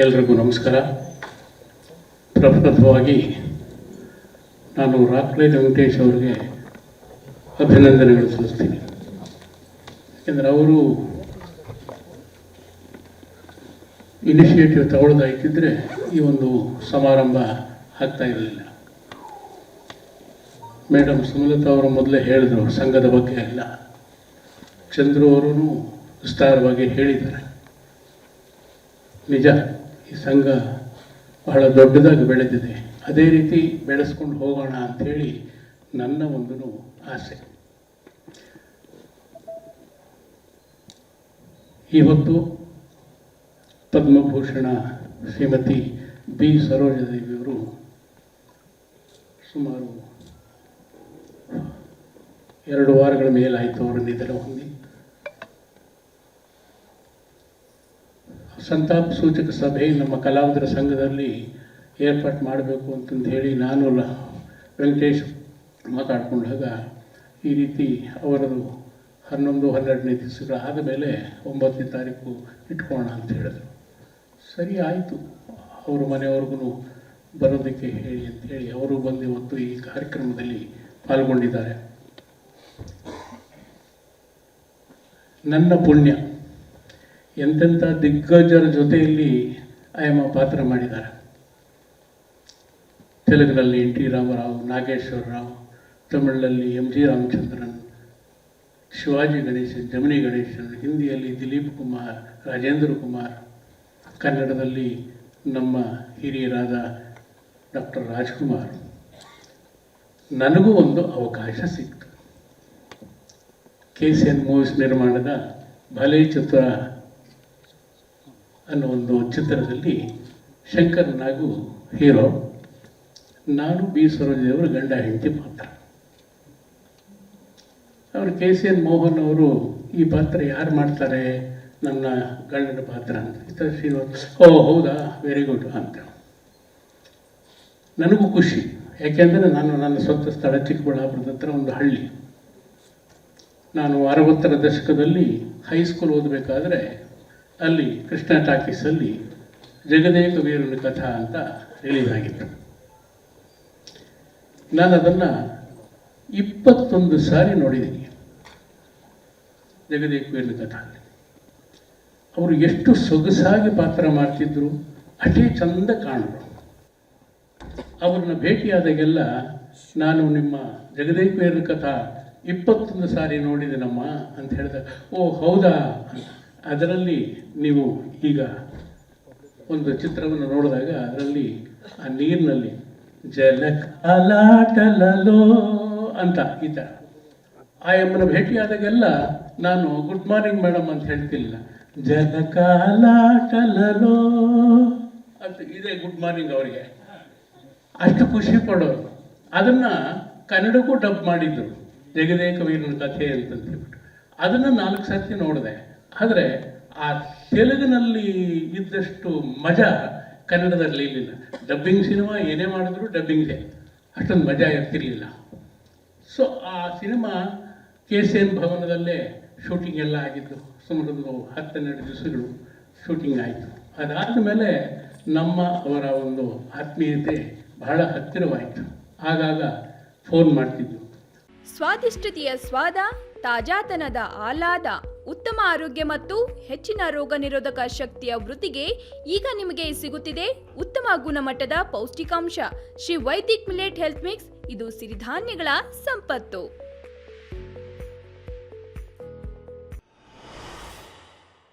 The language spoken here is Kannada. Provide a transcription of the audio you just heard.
ಎಲ್ರಿಗೂ ನಮಸ್ಕಾರ. ಪ್ರಪ್ರಥಮವಾಗಿ ನಾನು ರಾಕ್ಲೈ ವೆಂಕಟೇಶ್ ಅವರಿಗೆ ಅಭಿನಂದನೆಗಳು ಸಲ್ಲಿಸ್ತೀನಿ. ಯಾಕೆಂದರೆ ಅವರು ಇನಿಷಿಯೇಟಿವ್ ತಗೊಳ್ಳೋದಾಯ್ತಿದ್ರೆ ಈ ಒಂದು ಸಮಾರಂಭ ಆಗ್ತಾ ಇರಲಿಲ್ಲ. ಮೇಡಮ್ ಸುಮಲತಾ ಅವರು ಮೊದಲೇ ಹೇಳಿದರು ಸಂಘದ ಬಗ್ಗೆ ಎಲ್ಲ. ಚಂದ್ರು ಅವರು ವಿಸ್ತಾರವಾಗಿ ಹೇಳಿದ್ದಾರೆ. ನಿಜ, ಈ ಸಂಘ ಬಹಳ ದೊಡ್ಡದಾಗಿ ಬೆಳೆದಿದೆ. ಅದೇ ರೀತಿ ಬೆಳೆಸ್ಕೊಂಡು ಹೋಗೋಣ ಅಂಥೇಳಿ ನನ್ನ ಒಂದು ಆಸೆ. ಇವತ್ತು ಪದ್ಮಭೂಷಣ ಶ್ರೀಮತಿ ಬಿ ಸರೋಜಾದೇವಿಯವರು ಸುಮಾರು 2 ವಾರಗಳ ಮೇಲಾಯಿತು ಅವರು ನಿಧನ ಹೊಂದಿ. ಸಂತಾಪ ಸೂಚಕ ಸಭೆ ನಮ್ಮ ಕಲಾವಿದರ ಸಂಘದಲ್ಲಿ ಏರ್ಪಾಟ್ ಮಾಡಬೇಕು ಅಂತಂದು ಹೇಳಿ ನಾನು ವೆಂಕಟೇಶ್ ಮಾತಾಡಿಕೊಂಡಾಗ ಈ ರೀತಿ ಅವರದು 11-12ನೇ ದಿವಸಗಳು ಆದಮೇಲೆ 9ನೇ ತಾರೀಕು ಇಟ್ಕೊಳ್ಳೋಣ ಅಂತ ಹೇಳಿದ್ರು. ಸರಿ ಆಯಿತು, ಅವ್ರ ಮನೆಯವ್ರಿಗೂ ಬರೋದಕ್ಕೆ ಹೇಳಿ ಅಂಥೇಳಿ ಅವರು ಬಂದು ಇವತ್ತು ಈ ಕಾರ್ಯಕ್ರಮದಲ್ಲಿ ಪಾಲ್ಗೊಂಡಿದ್ದಾರೆ. ನನ್ನ ಪುಣ್ಯ, ಎಂತೆಂಥ ದಿಗ್ಗಜರ ಜೊತೆಯಲ್ಲಿ ಆಯಮ್ಮ ಪಾತ್ರ ಮಾಡಿದ್ದಾರೆ. ತೆಲುಗಿನಲ್ಲಿ ಎನ್ ಟಿ ರಾಮರಾವ್, ನಾಗೇಶ್ವರ ರಾವ್, ತಮಿಳಿನಲ್ಲಿ ಎಂ ಜಿ ರಾಮಚಂದ್ರನ್, ಶಿವಾಜಿ ಗಣೇಶನ್, ಜಮಿನಿ ಗಣೇಶನ್, ಹಿಂದಿಯಲ್ಲಿ ದಿಲೀಪ್ ಕುಮಾರ್, ರಾಜೇಂದ್ರ ಕುಮಾರ್, ಕನ್ನಡದಲ್ಲಿ ನಮ್ಮ ಹಿರಿಯರಾದ ಡಾಕ್ಟರ್ ರಾಜ್ಕುಮಾರ್. ನನಗೂ ಒಂದು ಅವಕಾಶ ಸಿಕ್ತು. KCN ಮೂವೀಸ್ ನಿರ್ಮಾಣದ ಭಲೆ ಚಿತ್ರ ಅನ್ನೋ ಒಂದು ಚಿತ್ರದಲ್ಲಿ ಶಂಕರ್ ನಾಗು ಹೀರೋ, ನಾನು ಬಿ ಸರೋಜಾದೇವಿಯವರ ಗಂಡ ಹೆಂಡತಿ ಪಾತ್ರ. ಅವರು KCN ಮೋಹನ್ ಅವರು ಈ ಪಾತ್ರ ಯಾರು ಮಾಡ್ತಾರೆ, ನನ್ನ ಗಂಡನ ಪಾತ್ರ ಅಂತ. ಈ ಥರ ಶ್ರೀನಿವಾಸ್, ಓ ಹೌದಾ, ವೆರಿ ಗುಡ್ ಅಂತ. ನನಗೂ ಖುಷಿ, ಯಾಕೆಂದರೆ ನಾನು ನನ್ನ ಸ್ವಂತ ಸ್ಥಳ ಚಿಕ್ಕಬಳ್ಳಾಪುರದ ಹತ್ರ ಒಂದು ಹಳ್ಳಿ. ನಾನು 60ರ ದಶಕದಲ್ಲಿ ಹೈಸ್ಕೂಲ್ ಓದಬೇಕಾದ್ರೆ ಅಲ್ಲಿ ಕೃಷ್ಣ ಟಾಕೀಸಲ್ಲಿ ಜಗದೇಕ ವೀರನ ಕಥಾ ಅಂತ ರಿಲೀಸ್ ಆಗಿತ್ತು. ನಾನು ಅದನ್ನು 21 ಸಾರಿ ನೋಡಿದ್ದೀನಿ. ಜಗದೇಕ ವೀರನ ಕಥಾ ಅವರು ಎಷ್ಟು ಸೊಗಸಾಗಿ ಪಾತ್ರ ಮಾಡ್ತಿದ್ರು, ಅಷ್ಟೇ ಚಂದ ಕಾಣರು. ಅವ್ರನ್ನ ಭೇಟಿಯಾದಾಗೆಲ್ಲ ನಾನು ನಿಮ್ಮ ಜಗದೇಕ ವೀರನ ಕಥಾ 21 ಸಾರಿ ನೋಡಿದೆನಮ್ಮ ಅಂತ ಹೇಳಿದಾಗ, ಓ ಹೌದಾ. ಅದರಲ್ಲಿ ನೀವು ಈಗ ಒಂದು ಚಿತ್ರವನ್ನು ನೋಡಿದಾಗ ಅದರಲ್ಲಿ ಆ ನೀರಿನಲ್ಲಿ ಜಲಕಾಲಾಟಲೋ ಅಂತ ಈ ಥರ ಆಯಮ್ಮನ ಭೇಟಿಯಾದಾಗೆಲ್ಲ ನಾನು ಗುಡ್ ಮಾರ್ನಿಂಗ್ ಮೇಡಮ್ ಅಂತ ಹೇಳ್ತಿಲ್ಲ, ಜಲಕಾಲಾಟಲೋ ಅಂತ ಇದೇ ಗುಡ್ ಮಾರ್ನಿಂಗ್ ಅವರಿಗೆ. ಅಷ್ಟು ಖುಷಿ ಪಡೋರು. ಅದನ್ನು ಕನ್ನಡಕ್ಕೂ ಡಬ್ ಮಾಡಿದ್ರು, ಜಗದೇಕ ವೀರನ ಕಥೆ ಅಂತಂತ ಹೇಳ್ಬಿಟ್ಟು. ಅದನ್ನು 4 ಸರ್ತಿ ನೋಡಿದೆ. ಆದರೆ ಆ ತೆಲುಗಿನಲ್ಲಿ ಇದ್ದಷ್ಟು ಮಜಾ ಕನ್ನಡದಲ್ಲಿ ಇರಲಿಲ್ಲ. ಡಬ್ಬಿಂಗ್ ಸಿನಿಮಾ ಏನೇ ಮಾಡಿದ್ರು ಡಬ್ಬಿಂಗ್ಗೆ ಅಷ್ಟೊಂದು ಮಜಾ ಇರ್ತಿರ್ಲಿಲ್ಲ. ಸೊ ಆ ಸಿನಿಮಾ KCN ಭವನದಲ್ಲೇ ಶೂಟಿಂಗ್ ಎಲ್ಲ ಆಗಿದ್ದು. ಸುಮಾರು 10-12 ದಿವಸಗಳು ಶೂಟಿಂಗ್ ಆಯಿತು. ಅದಾದ ಮೇಲೆ ನಮ್ಮ ಅವರ ಒಂದು ಆತ್ಮೀಯತೆ ಬಹಳ ಹತ್ತಿರವಾಯಿತು. ಆಗಾಗ ಫೋನ್ ಮಾಡ್ತಿದ್ದು. ಸ್ವಾದಿಷ್ಟತೆಯ ಸ್ವಾದ, ತಾಜಾತನದ ಆಹ್ಲಾದ, ಉತ್ತಮ ಆರೋಗ್ಯ ಮತ್ತು ಹೆಚ್ಚಿನ ರೋಗ ನಿರೋಧಕ ಶಕ್ತಿಯ ವೃದ್ಧಿಗೆ ಈಗ ನಿಮಗೆ ಸಿಗುತ್ತಿದೆ ಉತ್ತಮ ಗುಣಮಟ್ಟದ ಪೌಷ್ಟಿಕಾಂಶ Shri Vaidik millet health mix. ಇದು ಸಿರಿಧಾನ್ಯಗಳ ಸಂಪತ್ತು.